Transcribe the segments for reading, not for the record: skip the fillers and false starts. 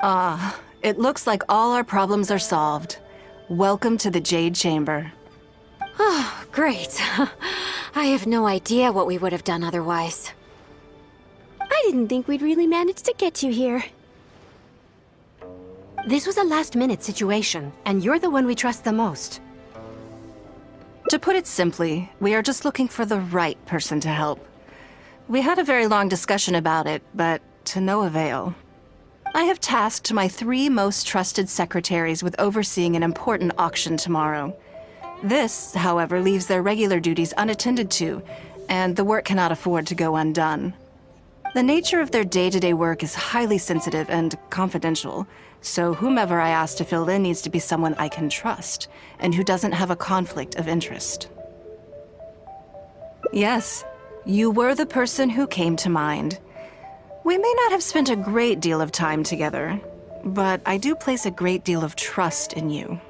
It looks like all our problems are solved. Welcome to the Jade Chamber. Oh, great. I have no idea what we would have done otherwise. I didn't think we'd really manage to get you here. This was a last-minute situation, and you're the one we trust the most. To put it simply, we are just looking for the right person to help. We had a very long discussion about it, but to no avail. I have tasked my 3 most trusted secretaries with overseeing an important auction tomorrow. This, however, leaves their regular duties unattended to, and the work cannot afford to go undone. The nature of their day-to-day work is highly sensitive and confidential, so whomever I ask to fill in needs to be someone I can trust, and who doesn't have a conflict of interest. Yes, you were the person who came to mind. We may not have spent a great deal of time together, but I do place a great deal of trust in you.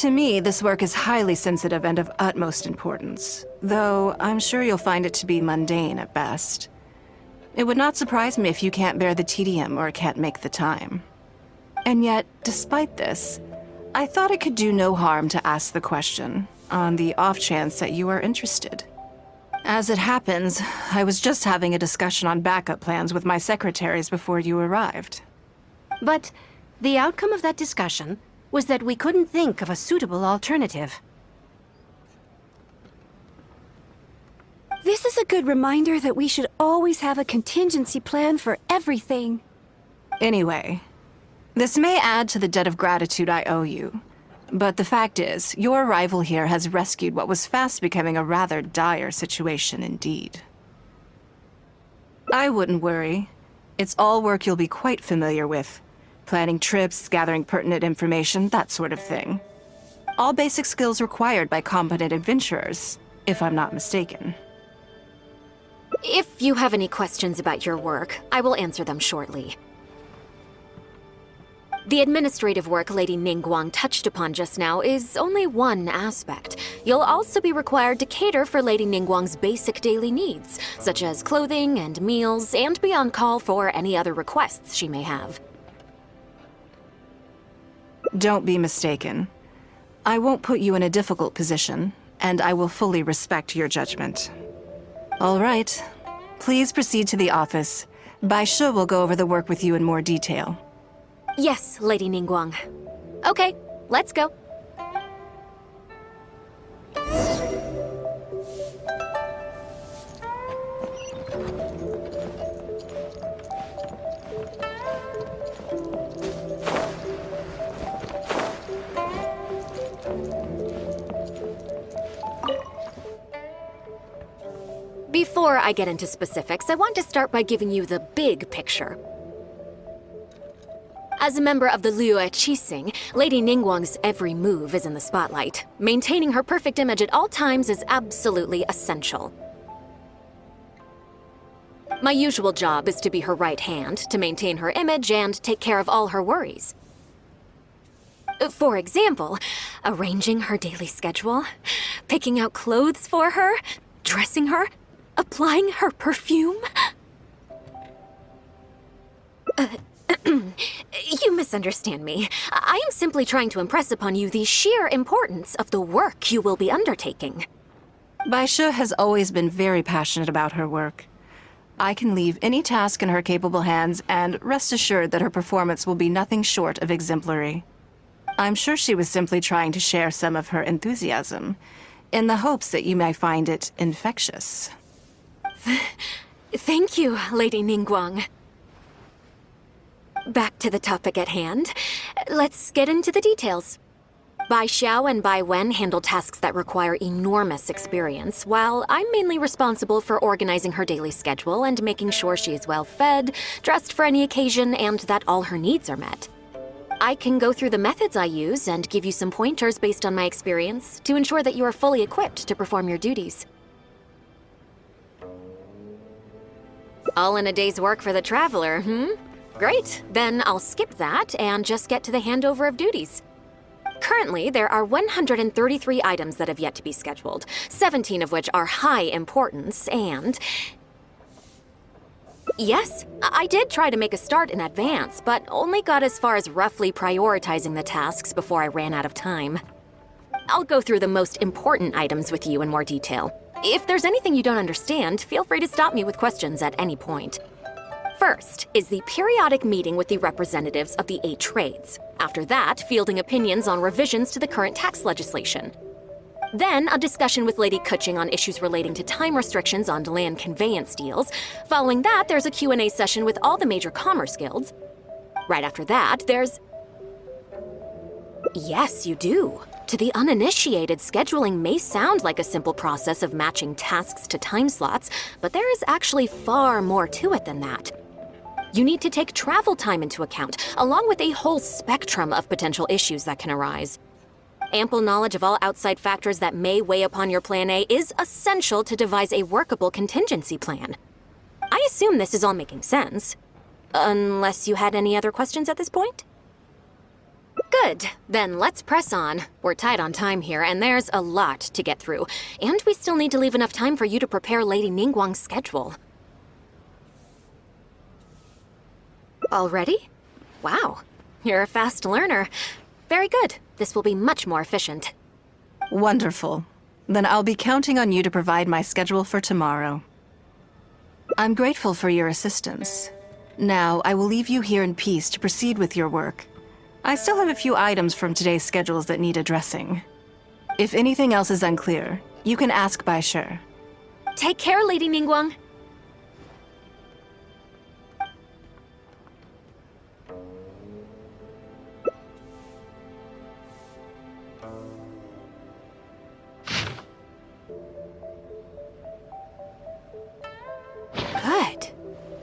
To me, this work is highly sensitive and of utmost importance, though I'm sure you'll find it to be mundane at best. It would not surprise me if you can't bear the tedium or can't make the time. And yet, despite this, I thought it could do no harm to ask the question, on the off chance that you are interested. As it happens, I was just having a discussion on backup plans with my secretaries before you arrived. But the outcome of that discussion was that we couldn't think of a suitable alternative. This is a good reminder that we should always have a contingency plan for everything. Anyway, this may add to the debt of gratitude I owe you. But the fact is, your arrival here has rescued what was fast becoming a rather dire situation indeed. I wouldn't worry. It's all work you'll be quite familiar with. Planning trips, gathering pertinent information, that sort of thing. All basic skills required by competent adventurers, if I'm not mistaken. If you have any questions about your work, I will answer them shortly. The administrative work Lady Ningguang touched upon just now is only one aspect. You'll also be required to cater for Lady Ningguang's basic daily needs, such as clothing and meals, and be on call for any other requests she may have. Don't be mistaken. I won't put you in a difficult position, and I will fully respect your judgment. All right. Please proceed to the office. Bai Shi will go over the work with you in more detail. Yes, Lady Ningguang. Okay, let's go. Before I get into specifics, I want to start by giving you the big picture. As a member of the Liyue Qixing, Lady Ningguang's every move is in the spotlight. Maintaining her perfect image at all times is absolutely essential. My usual job is to be her right hand, to maintain her image and take care of all her worries. For example, arranging her daily schedule, picking out clothes for her, dressing her, applying her perfume. You misunderstand me. I am simply trying to impress upon you the sheer importance of the work you will be undertaking. Bai Shi has always been very passionate about her work. I can leave any task in her capable hands and rest assured that her performance will be nothing short of exemplary. I'm sure she was simply trying to share some of her enthusiasm, in the hopes that you may find it infectious. Thank you, Lady Ningguang. Back to the topic at hand. Let's get into the details. Bai Xiao and Bai Wen handle tasks that require enormous experience, while I'm mainly responsible for organizing her daily schedule and making sure she is well fed, dressed for any occasion, and that all her needs are met. I can go through the methods I use and give you some pointers based on my experience to ensure that you are fully equipped to perform your duties. All in a day's work for the traveler, Great, then I'll skip that and just get to the handover of duties. Currently, there are 133 items that have yet to be scheduled, 17 of which are high importance, and Yes, I did try to make a start in advance, but only got as far as roughly prioritizing the tasks before I ran out of time. I'll go through the most important items with you in more detail. If there's anything you don't understand, feel free to stop me with questions at any point. First is the periodic meeting with the representatives of the 8 trades. After that, fielding opinions on revisions to the current tax legislation. Then, a discussion with Lady Kuching on issues relating to time restrictions on land conveyance deals. Following that, there's a Q&A session with all the major commerce guilds. Right after that, there's... Yes, you do. To the uninitiated, scheduling may sound like a simple process of matching tasks to time slots, but there is actually far more to it than that. You need to take travel time into account, along with a whole spectrum of potential issues that can arise. Ample knowledge of all outside factors that may weigh upon your Plan A is essential to devise a workable contingency plan. I assume this is all making sense. Unless you had any other questions at this point? Good. Then let's press on. We're tight on time here, and there's a lot to get through. And we still need to leave enough time for you to prepare Lady Ningguang's schedule. Already? Wow. You're a fast learner. Very good. This will be much more efficient. Wonderful. Then I'll be counting on you to provide my schedule for tomorrow. I'm grateful for your assistance. Now, I will leave you here in peace to proceed with your work. I still have a few items from today's schedules that need addressing. If anything else is unclear, you can ask Bai Shi. Take care, Lady Ningguang. Good.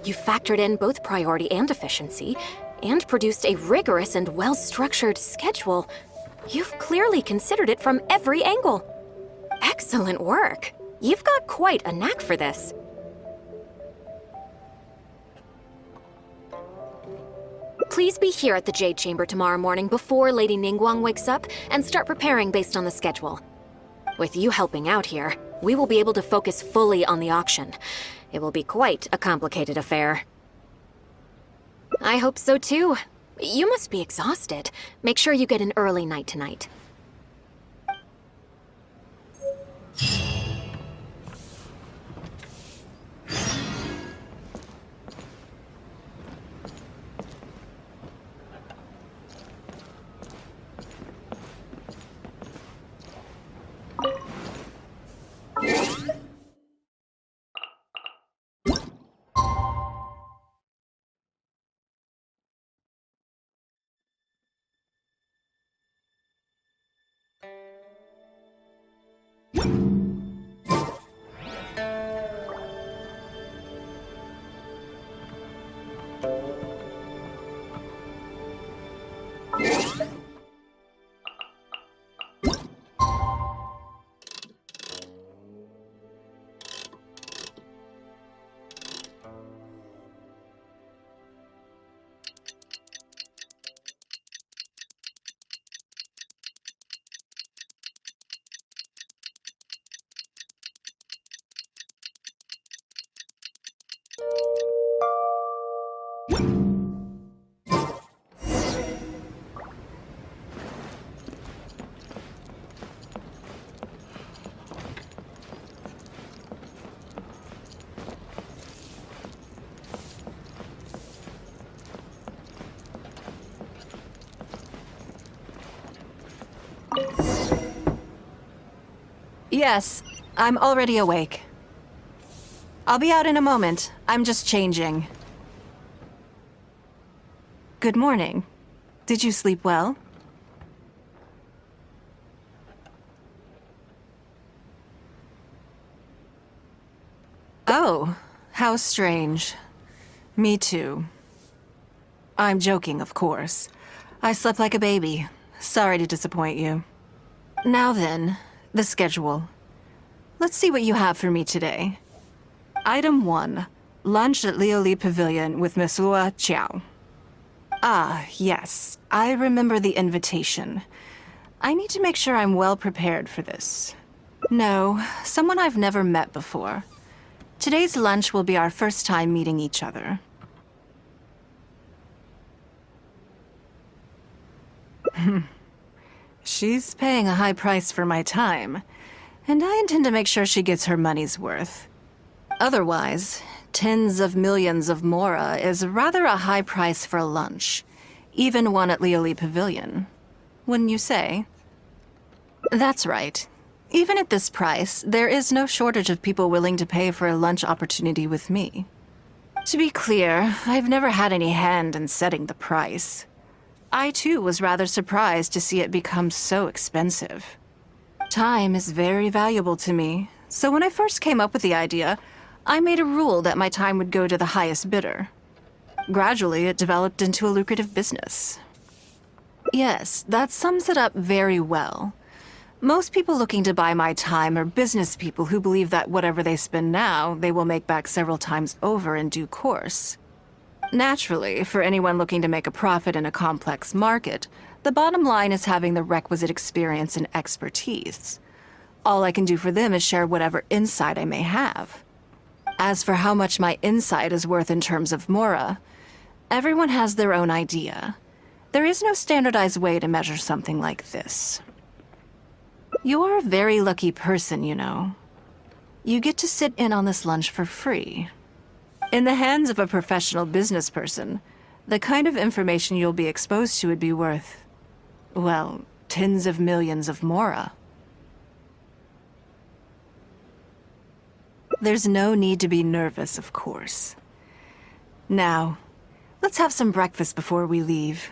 You factored in both priority and efficiency, and produced a rigorous and well-structured schedule. You've clearly considered it from every angle. Excellent work. You've got quite a knack for this. Please be here at the Jade Chamber tomorrow morning before Lady Ningguang wakes up and start preparing based on the schedule. With you helping out here, we will be able to focus fully on the auction. It will be quite a complicated affair. I hope so too. You must be exhausted. Make sure you get an early night tonight. Yes, I'm already awake. I'll be out in a moment. I'm just changing. Good morning. Did you sleep well? Oh, how strange. Me too. I'm joking, of course. I slept like a baby. Sorry to disappoint you. Now then, the schedule. Let's see what you have for me today. Item 1. Lunch at Lioli Pavilion with Miss Lua Chiao. Ah, yes. I remember the invitation. I need to make sure I'm well prepared for this. No, someone I've never met before. Today's lunch will be our first time meeting each other. She's paying a high price for my time, and I intend to make sure she gets her money's worth. Otherwise, tens of millions of mora is rather a high price for lunch, even one at Lioli Pavilion. Wouldn't you say? That's right. Even at this price, there is no shortage of people willing to pay for a lunch opportunity with me. To be clear, I've never had any hand in setting the price. I too was rather surprised to see it become so expensive. Time is very valuable to me, so when I first came up with the idea, I made a rule that my time would go to the highest bidder. Gradually, it developed into a lucrative business. Yes, that sums it up very well. Most people looking to buy my time are business people who believe that whatever they spend now, they will make back several times over in due course. Naturally, for anyone looking to make a profit in a complex market, the bottom line is having the requisite experience and expertise. All I can do for them is share whatever insight I may have. As for how much my insight is worth in terms of mora, everyone has their own idea. There is no standardized way to measure something like this. You're a very lucky person, you know. You get to sit in on this lunch for free. In the hands of a professional business person, the kind of information you'll be exposed to would be worth, well, tens of millions of mora. There's no need to be nervous, of course. Now, let's have some breakfast before we leave.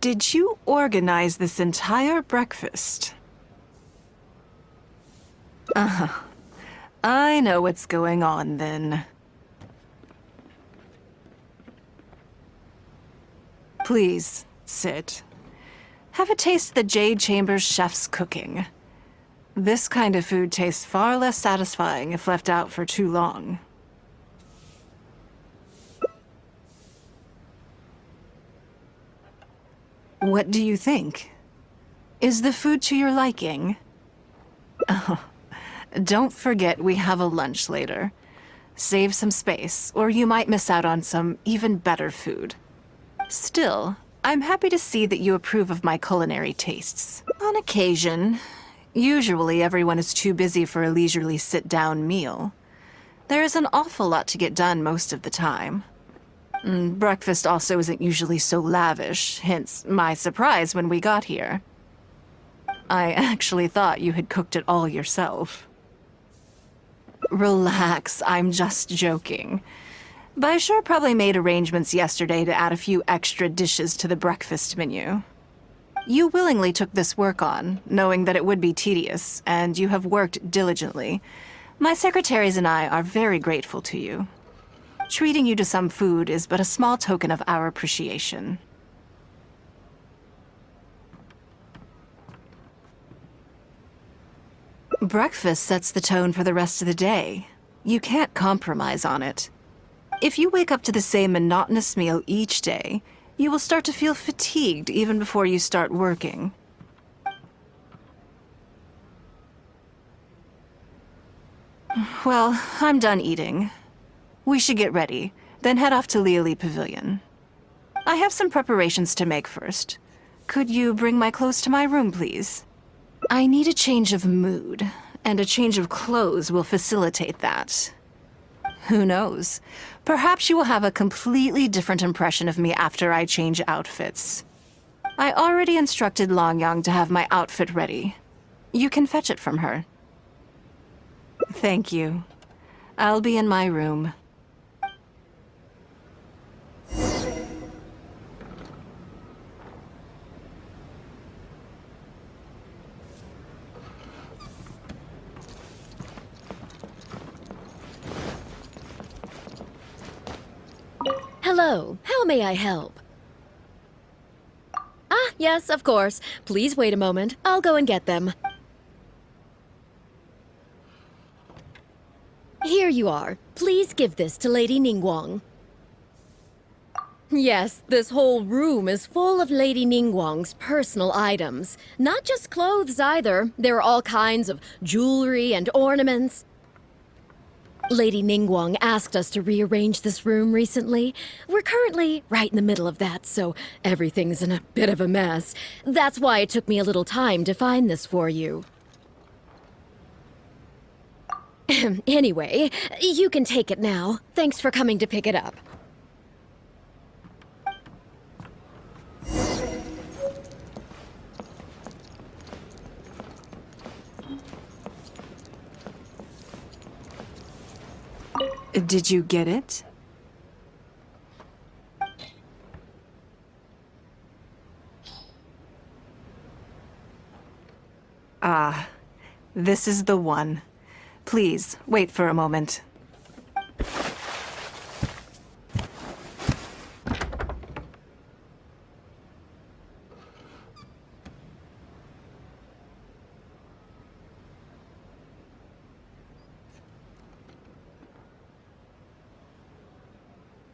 Did you organize this entire breakfast? Uh-huh. I know what's going on, then. Please, sit. Have a taste of the Jade Chamber's chef's cooking. This kind of food tastes far less satisfying if left out for too long. What do you think? Is the food to your liking? Oh, don't forget we have a lunch later. Save some space, or you might miss out on some even better food. Still, I'm happy to see that you approve of my culinary tastes. On occasion, usually everyone is too busy for a leisurely sit-down meal. There is an awful lot to get done most of the time. Breakfast also isn't usually so lavish, hence my surprise when we got here. I actually thought you had cooked it all yourself. Relax, I'm just joking. Baisha probably made arrangements yesterday to add a few extra dishes to the breakfast menu. You willingly took this work on, knowing that it would be tedious, and you have worked diligently. My secretaries and I are very grateful to you. Treating you to some food is but a small token of our appreciation. Breakfast sets the tone for the rest of the day. You can't compromise on it. If you wake up to the same monotonous meal each day, you will start to feel fatigued even before you start working. Well, I'm done eating. We should get ready, then head off to Lioli Pavilion. I have some preparations to make first. Could you bring my clothes to my room, please? I need a change of mood, and a change of clothes will facilitate that. Who knows? Perhaps you will have a completely different impression of me after I change outfits. I already instructed Longyang to have my outfit ready. You can fetch it from her. Thank you. I'll be in my room. Hello, how may I help? Ah, yes, of course. Please wait a moment. I'll go and get them. here you are. Please give this to Lady Ningguang. Yes, this whole room is full of Lady Ningguang's personal items. Not just clothes either. There are all kinds of jewelry and ornaments. Lady Ningguang asked us to rearrange this room recently. We're currently right in the middle of that, so everything's in a bit of a mess. That's why it took me a little time to find this for you. Anyway, you can take it now. Thanks for coming to pick it up. Did you get it? Ah, this is the one. Please, wait for a moment.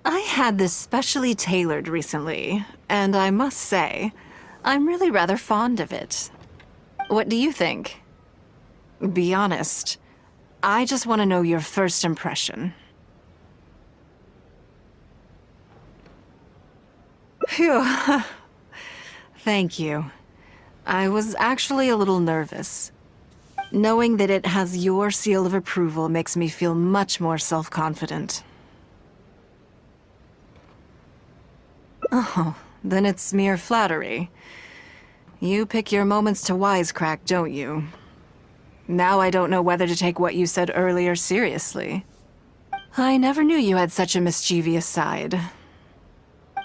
I had this specially tailored recently, and I must say, I'm really rather fond of it. What do you think? Be honest. I just want to know your first impression. Phew. Thank you. I was actually a little nervous. Knowing that it has your seal of approval makes me feel much more self-confident. Oh, then it's mere flattery. You pick your moments to wisecrack, don't you? Now I don't know whether to take what you said earlier seriously. I never knew you had such a mischievous side.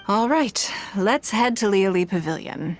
All right, let's head to Liali Pavilion.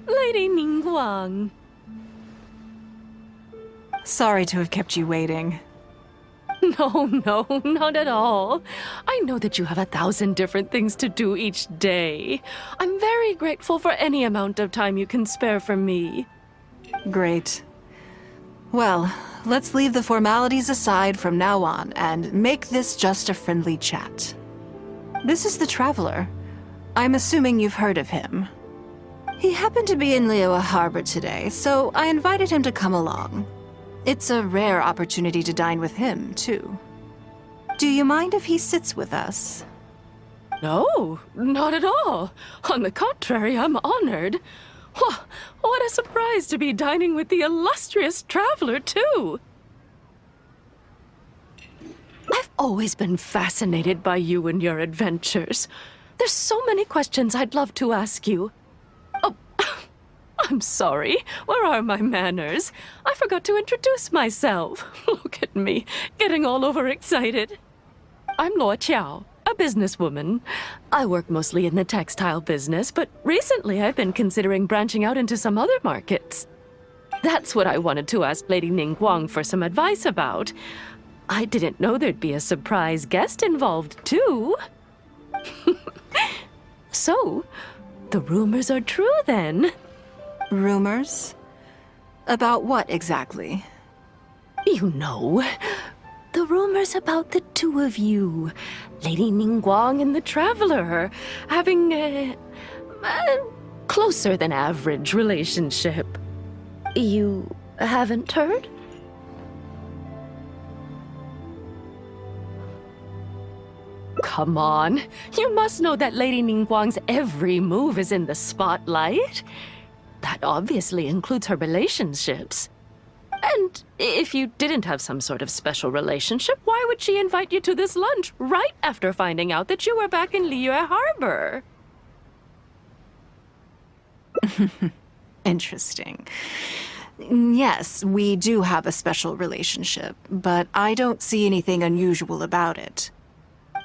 Lady Ningguang. Sorry to have kept you waiting. No, not at all. I know that you have 1,000 different things to do each day. I'm very grateful for any amount of time you can spare for me. Great. Well, let's leave the formalities aside from now on and make this just a friendly chat. This is the Traveler. I'm assuming you've heard of him. He happened to be in Liyue Harbor today, so I invited him to come along. It's a rare opportunity to dine with him, too. Do you mind if he sits with us? No, not at all. On the contrary, I'm honored. What a surprise to be dining with the illustrious Traveler, too. I've always been fascinated by you and your adventures. There's so many questions I'd love to ask you. Oh, I'm sorry. Where are my manners? I forgot to introduce myself. Look at me, getting all overexcited. I'm Luo Qiao, a businesswoman. I work mostly in the textile business, but recently I've been considering branching out into some other markets. That's what I wanted to ask Lady Ningguang for some advice about. I didn't know there'd be a surprise guest involved, too. So, the rumors are true then. Rumors? About what exactly? You know, the rumors about the two of you, Lady Ningguang and the Traveler, having a closer than average relationship. You haven't heard? Come on, you must know that Lady Ningguang's every move is in the spotlight. That obviously includes her relationships. And if you didn't have some sort of special relationship, why would she invite you to this lunch right after finding out that you were back in Liyue Harbor? Interesting. Yes, we do have a special relationship, but I don't see anything unusual about it.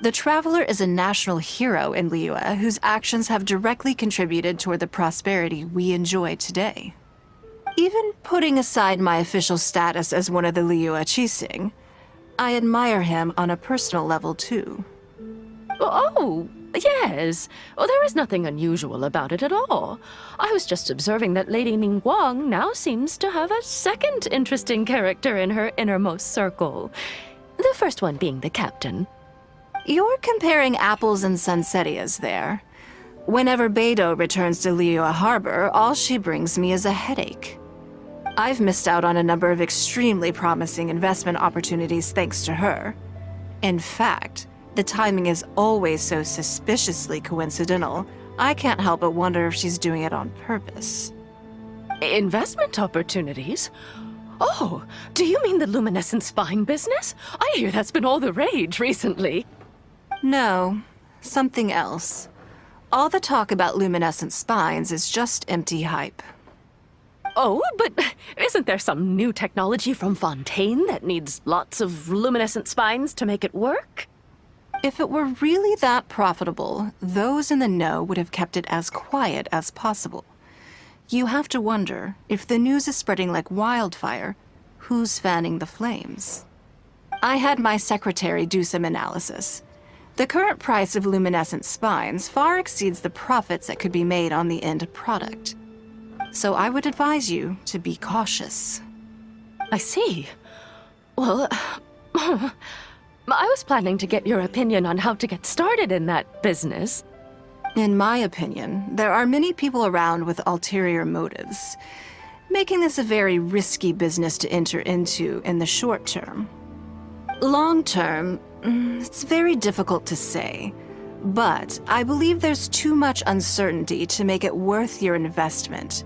The Traveler is a national hero in Liyue whose actions have directly contributed toward the prosperity we enjoy today. Even putting aside my official status as one of the Liyue Qixing, I admire him on a personal level too. Oh, yes. Oh, there is nothing unusual about it at all. I was just observing that Lady Ningguang now seems to have a second interesting character in her innermost circle. The first one being the captain. You're comparing apples and sunsettias there. Whenever Beidou returns to Liyue Harbor, all she brings me is a headache. I've missed out on a number of extremely promising investment opportunities thanks to her. In fact, the timing is always so suspiciously coincidental, I can't help but wonder if she's doing it on purpose. Investment opportunities? Oh, do you mean the luminescent spine business? I hear that's been all the rage recently. No, something else. All the talk about luminescent spines is just empty hype. Oh, but isn't there some new technology from Fontaine that needs lots of luminescent spines to make it work? If it were really that profitable, those in the know would have kept it as quiet as possible. You have to wonder, if the news is spreading like wildfire, who's fanning the flames? I had my secretary do some analysis. The current price of luminescent spines far exceeds the profits that could be made on the end product. So I would advise you to be cautious. I see. Well, I was planning to get your opinion on how to get started in that business. In my opinion, there are many people around with ulterior motives, making this a very risky business to enter into in the short term. Long term, it's very difficult to say, but I believe there's too much uncertainty to make it worth your investment.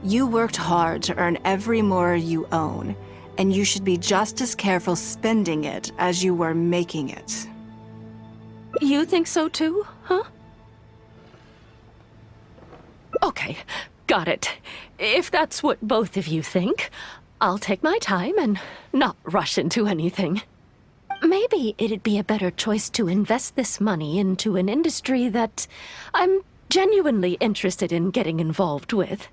You worked hard to earn every more you own, and you should be just as careful spending it as you were making it. You think so too, huh? Okay, got it. If that's what both of you think, I'll take my time and not rush into anything. Maybe it'd be a better choice to invest this money into an industry that I'm genuinely interested in getting involved with.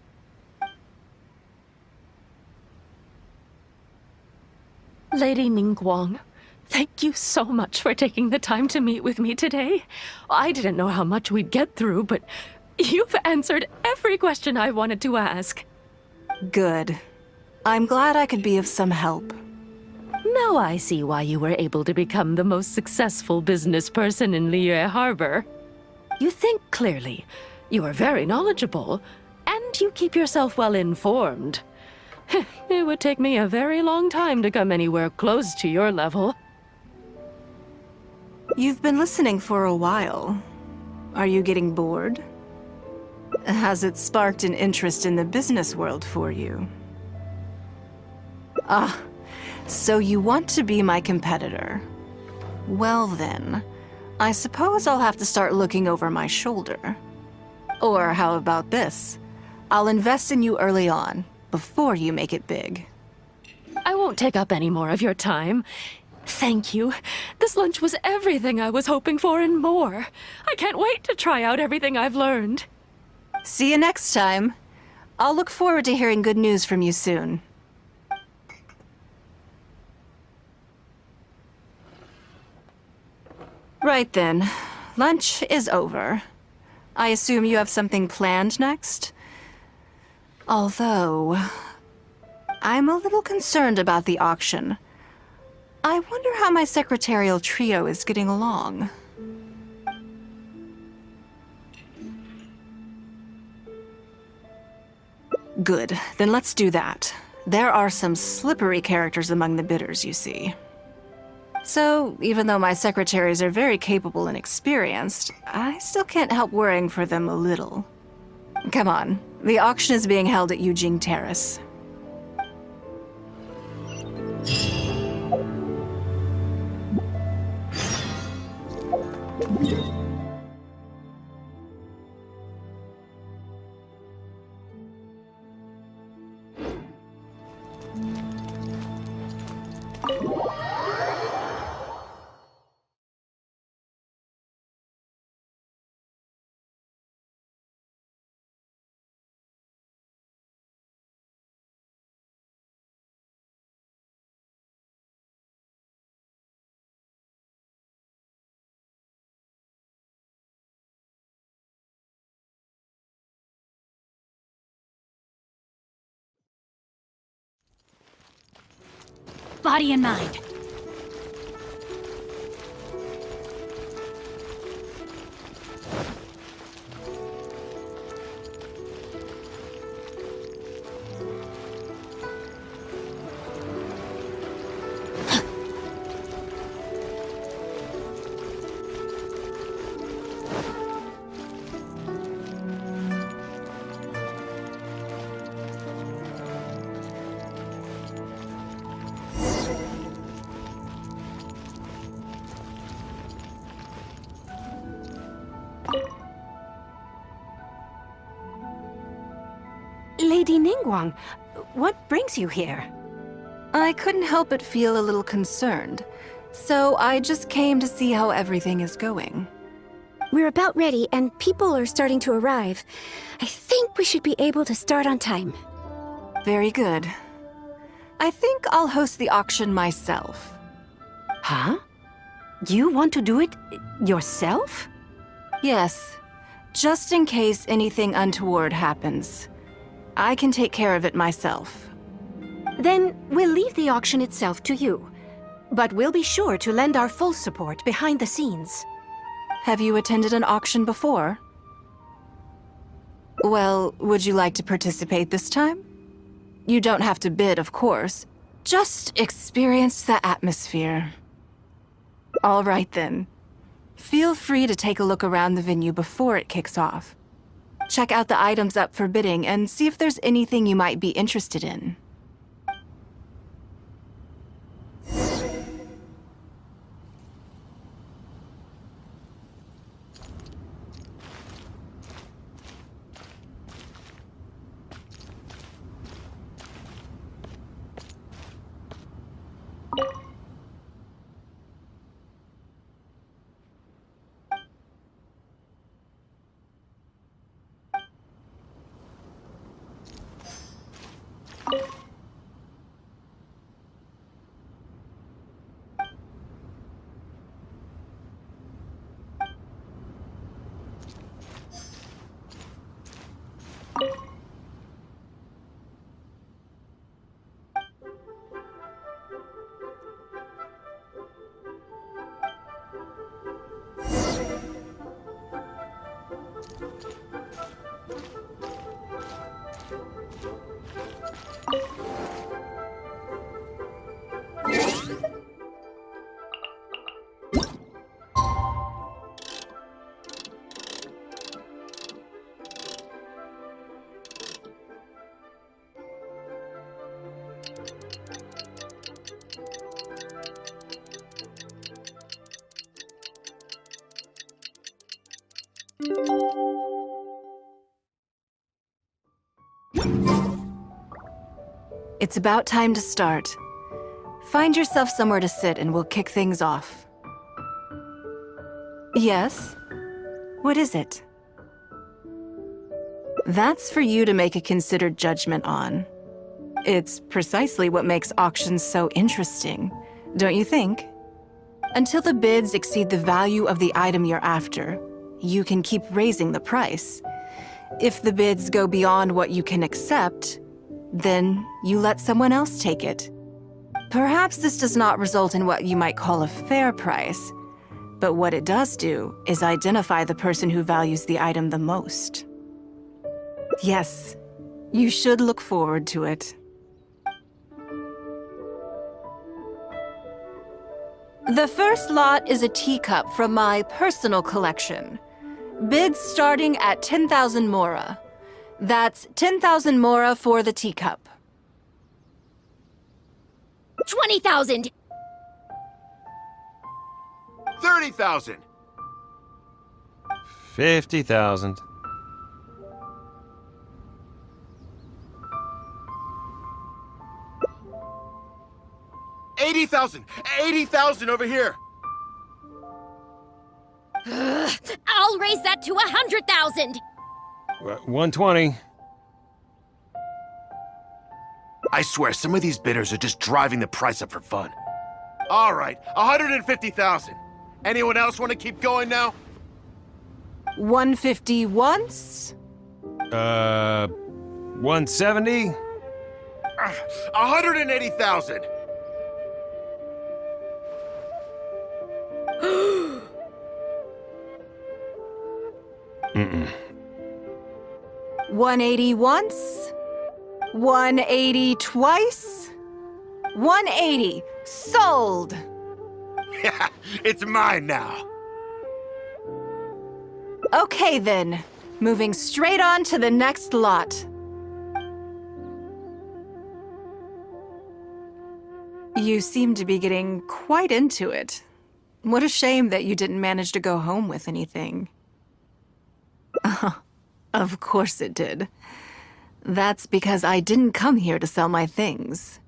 Lady Ningguang, thank you so much for taking the time to meet with me today. I didn't know how much we'd get through, but you've answered every question I wanted to ask. Good. I'm glad I could be of some help. Now I see why you were able to become the most successful business person in Liyue Harbor. You think clearly, you are very knowledgeable, and you keep yourself well informed. It would take me a very long time to come anywhere close to your level. You've been listening for a while. Are you getting bored? Has it sparked an interest in the business world for you? So you want to be my competitor. Well then, I suppose I'll have to start looking over my shoulder. Or how about this? I'll invest in you early on, before you make it big. I won't take up any more of your time. Thank you. This lunch was everything I was hoping for and more. I can't wait to try out everything I've learned. See you next time. I'll look forward to hearing good news from you soon. Right then. Lunch is over. I assume you have something planned next? Although, I'm a little concerned about the auction. I wonder how my secretarial trio is getting along. Good, then let's do that. There are some slippery characters among the bidders, you see. So, even though my secretaries are very capable and experienced, I still can't help worrying for them a little. Come on, the auction is being held at Yujing Terrace. Body and mind. Lady Ningguang, what brings you here? I couldn't help but feel a little concerned, so I just came to see how everything is going. We're about ready, and people are starting to arrive. I think we should be able to start on time. Very good. I think I'll host the auction myself. Huh? You want to do it yourself? Yes, just in case anything untoward happens. I can take care of it myself. Then we'll leave the auction itself to you. But we'll be sure to lend our full support behind the scenes. Have you attended an auction before? Well, would you like to participate this time? You don't have to bid, of course. Just experience the atmosphere. All right then. Feel free to take a look around the venue before it kicks off. Check out the items up for bidding and see if there's anything you might be interested in. It's about time to start. Find yourself somewhere to sit and we'll kick things off. Yes? What is it? That's for you to make a considered judgment on. It's precisely what makes auctions so interesting, don't you think? Until the bids exceed the value of the item you're after, you can keep raising the price. If the bids go beyond what you can accept, then you let someone else take it. Perhaps this does not result in what you might call a fair price, but what it does do is identify the person who values the item the most. Yes, you should look forward to it. The first lot is a teacup from my personal collection. Bids starting at 10,000 mora. That's 10,000 mora for the teacup. 20,000! 30,000. 50,000. 80,000. 80,000 over here. I'll raise that to 100,000! 120. I swear, some of these bidders are just driving the price up for fun. All right, 150,000. Anyone else want to keep going now? 150 once? 170? 180,000. Mm-mm. 180 once? 180 twice? 180. Sold! Yeah, it's mine now. Okay then, moving straight on to the next lot. You seem to be getting quite into it. What a shame that you didn't manage to go home with anything. Of course it did. That's because I didn't come here to sell my things.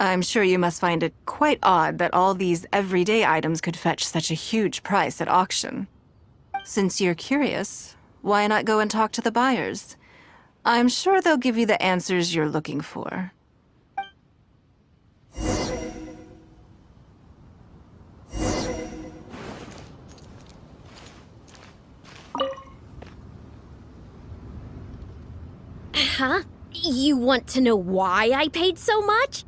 I'm sure you must find it quite odd that all these everyday items could fetch such a huge price at auction. Since you're curious, why not go and talk to the buyers? I'm sure they'll give you the answers you're looking for. Huh? You want to know why I paid so much?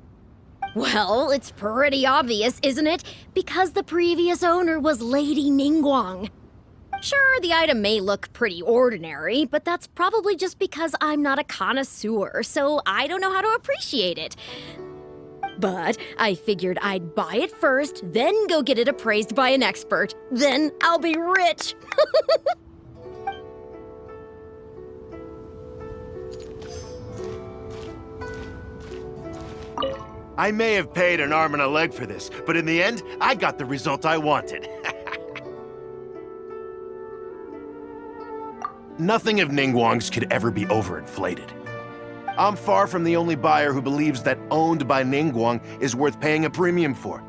Well, it's pretty obvious, isn't it? Because the previous owner was Lady Ningguang. Sure, the item may look pretty ordinary, but that's probably just because I'm not a connoisseur, so I don't know how to appreciate it. But I figured I'd buy it first, then go get it appraised by an expert. Then I'll be rich. I may have paid an arm and a leg for this, but in the end, I got the result I wanted. Nothing of Ningguang's could ever be overinflated. I'm far from the only buyer who believes that owned by Ningguang is worth paying a premium for.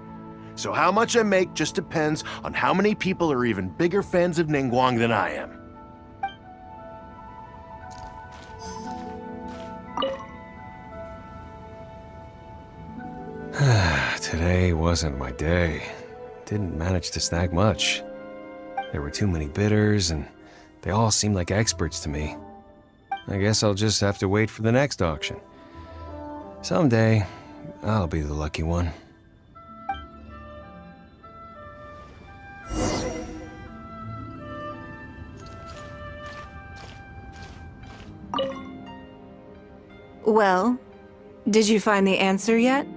So how much I make just depends on how many people are even bigger fans of Ningguang than I am. Today wasn't my day. Didn't manage to snag much. There were too many bidders, and they all seemed like experts to me. I guess I'll just have to wait for the next auction. Someday, I'll be the lucky one. Well, did you find the answer yet?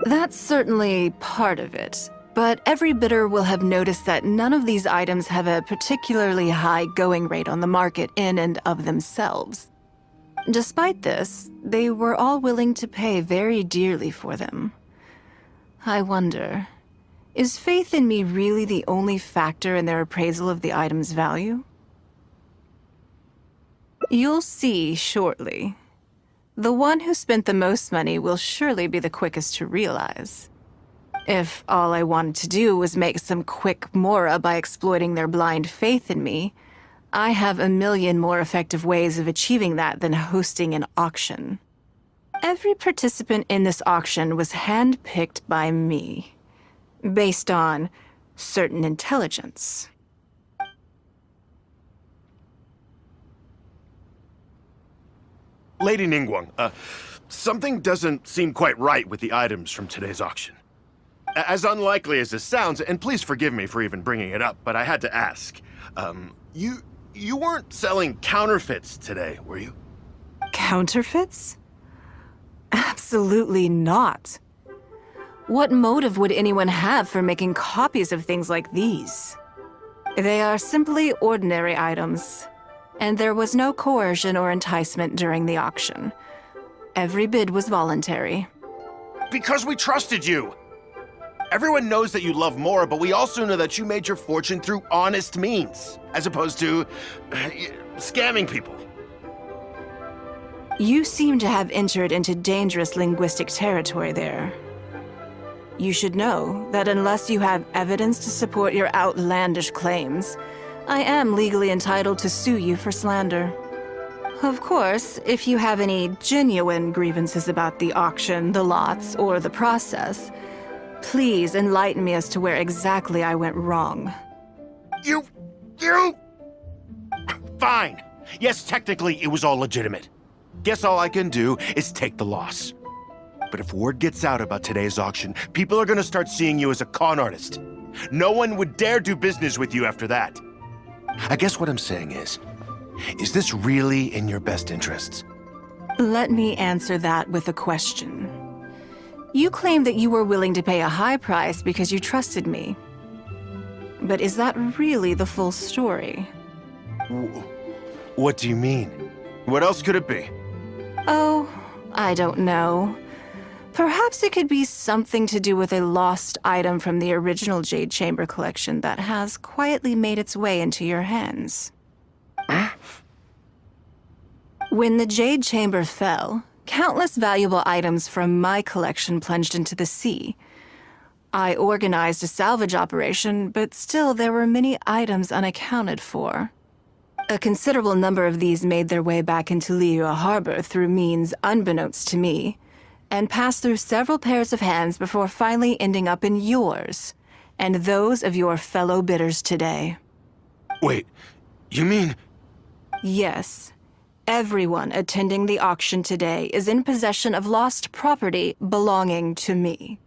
That's certainly part of it, but every bidder will have noticed that none of these items have a particularly high going rate on the market in and of themselves. Despite this, they were all willing to pay very dearly for them. I wonder, is faith in me really the only factor in their appraisal of the item's value? You'll see shortly. the one who spent the most money will surely be the quickest to realize. If all I wanted to do was make some quick mora by exploiting their blind faith in me, I have a million more effective ways of achieving that than hosting an auction. Every participant in this auction was handpicked by me, based on certain intelligence. Lady Ningguang, something doesn't seem quite right with the items from today's auction. As unlikely as this sounds, and please forgive me for even bringing it up, but I had to ask. You weren't selling counterfeits today, were you? Counterfeits? Absolutely not. What motive would anyone have for making copies of things like these? They are simply ordinary items, and there was no coercion or enticement during the auction. Every bid was voluntary. Because we trusted you! Everyone knows that you love Mora, but we also know that you made your fortune through honest means, as opposed to scamming people. You seem to have entered into dangerous linguistic territory there. You should know that unless you have evidence to support your outlandish claims, I am legally entitled to sue you for slander. Of course, if you have any genuine grievances about the auction, the lots, or the process, please enlighten me as to where exactly I went wrong. You... Fine. Yes, technically it was all legitimate. Guess all I can do is take the loss. But if word gets out about today's auction, people are gonna start seeing you as a con artist. No one would dare do business with you after that. I guess what I'm saying is this really in your best interests? Let me answer that with a question. You claim that you were willing to pay a high price because you trusted me. But is that really the full story? What do you mean? What else could it be? Oh, I don't know. Perhaps it could be something to do with a lost item from the original Jade Chamber collection that has quietly made its way into your hands. When the Jade Chamber fell, countless valuable items from my collection plunged into the sea. I organized a salvage operation, but still there were many items unaccounted for. A considerable number of these made their way back into Liyue Harbor through means unbeknownst to me, and passed through several pairs of hands before finally ending up in yours, and those of your fellow bidders today. Wait, you mean... Yes. Everyone attending the auction today is in possession of lost property belonging to me.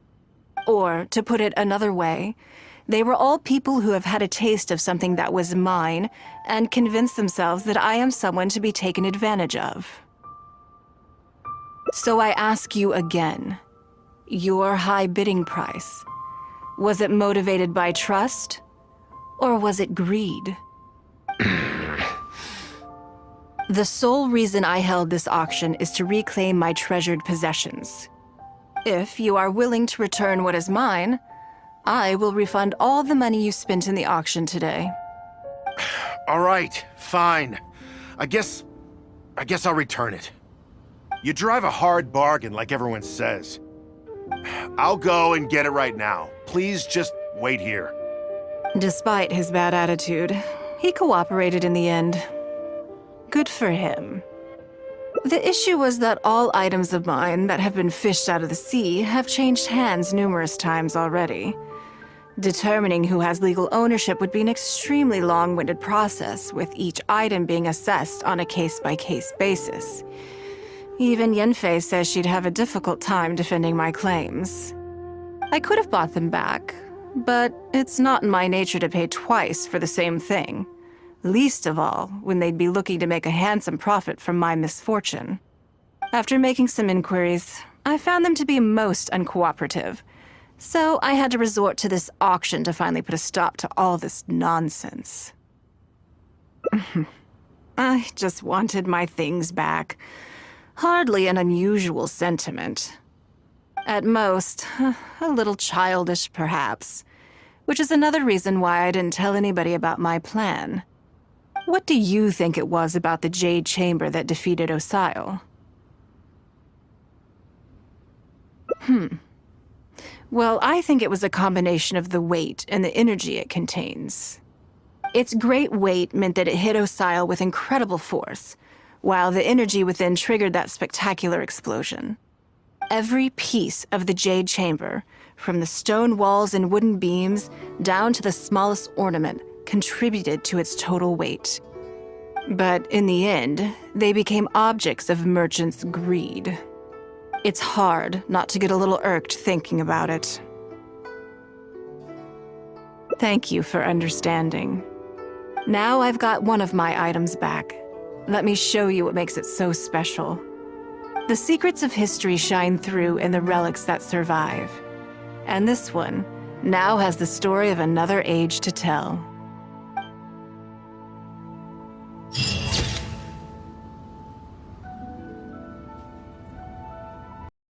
Or, to put it another way, they were all people who have had a taste of something that was mine and convinced themselves that I am someone to be taken advantage of. So I ask you again, your high bidding price, was it motivated by trust, or was it greed? The sole reason I held this auction is to reclaim my treasured possessions. If you are willing to return what is mine, I will refund all the money you spent in the auction today. All right, fine. I guess I'll return it. You drive a hard bargain like everyone says. I'll go and get it right now. Please just wait here. Despite his bad attitude, he cooperated in the end. Good for him. The issue was that all items of mine that have been fished out of the sea have changed hands numerous times already. Determining who has legal ownership would be an extremely long-winded process, with each item being assessed on a case-by-case basis. Even Yenfei says she'd have a difficult time defending my claims. I could have bought them back, but it's not in my nature to pay twice for the same thing. Least of all, when they'd be looking to make a handsome profit from my misfortune. After making some inquiries, I found them to be most uncooperative, so I had to resort to this auction to finally put a stop to all this nonsense. I just wanted my things back. Hardly an unusual sentiment. At most, a little childish perhaps, which is another reason why I didn't tell anybody about my plan. What do you think it was about the Jade Chamber that defeated Osile? Well, I think it was a combination of the weight and the energy it contains. Its great weight meant that it hit Osile with incredible force, while the energy within triggered that spectacular explosion. Every piece of the jade chamber, from the stone walls and wooden beams down to the smallest ornament, contributed to its total weight. But in the end, they became objects of merchants' greed. It's hard not to get a little irked thinking about it. Thank you for understanding. Now I've got one of my items back. Let me show you what makes it so special. The secrets of history shine through in the relics that survive. And this one now has the story of another age to tell.